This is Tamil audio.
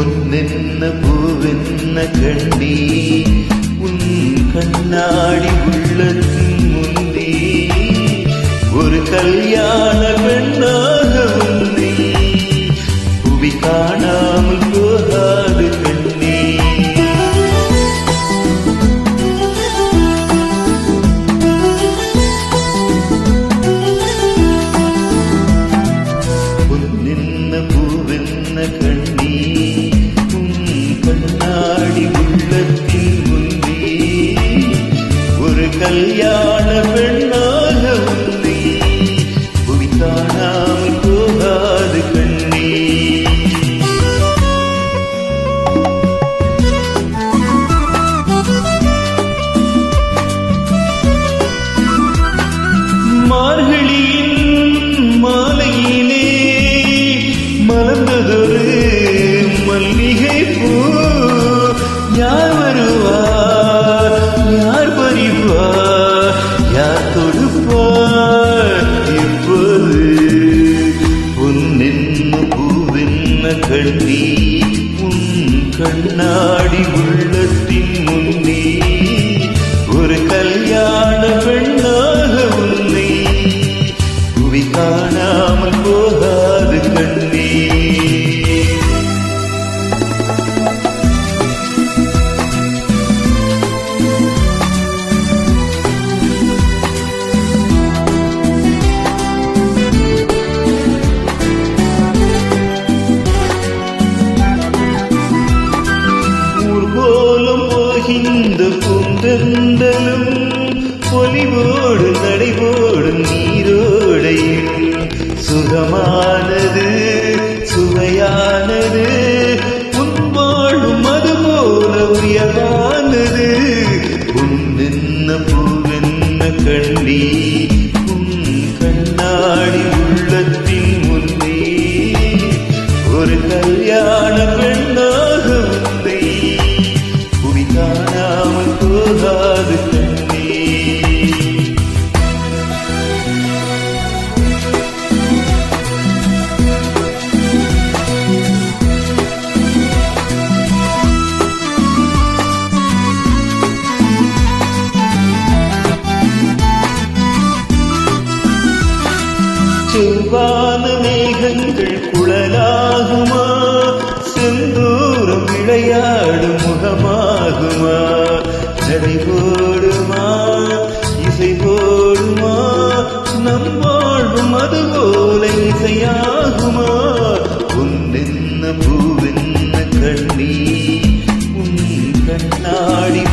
பொன்னென்ன பூவென்ன கண்ணி உன் கண்ணாடி உள்ளத்தின் முந்தி ஒரு கல்யாண பெண்ணாக உன்னை புவி காணாமல் போகாது கண்ணி. பொன்னென்ன பூவென்ன கண்ணி உன் கண்ணாடி உள்ளத்தின் முந்தி ஒரு கல்யாண பெண்ணாக உன்னை புவி காணாமல் போகாது கண்ணி. மார்கழியின் மாலையிலே மலர்ந்ததொரு மல்லிகை பூ யார் வருவார் யார் பறிவார் யார் தொடுப்பார் இப்போது. பொன்னென்ன பூவென்ன கண்ணி உன் கண்ணாடி உள்ளத்தின் முன்னே ஒரு கல்யாண பெண்ணாக உன்னை புவி காணாமல் போகாது கண்ணே. ஊர்கோலம் போகின்ற பூந்தெந்தலும் பொலிவோடு நடைபோடும் நீரோடையும் சுகமானது சுவையானது உன் வாழும் அது போல உயர்வானது. பொன்னென்ன பூவென்ன கண்ணி உன் கண்ணாடி உள்ளத்தின் முன்னே ஒரு கல்யாண பெண்ணாக உன்னை புவி காணாமல் போகாது கண்ணே. செவ்வான மேகங்கள் குழலாகுமா செந்தூரம் விளையாடும் முகமாகுமா ஜடை போடுமா இசை போடுமா நம் வாழ்வும் அதுபோல இசையாகுமா. பொன்னென்ன பூவென்ன கண்ணி உன் கண்ணாடி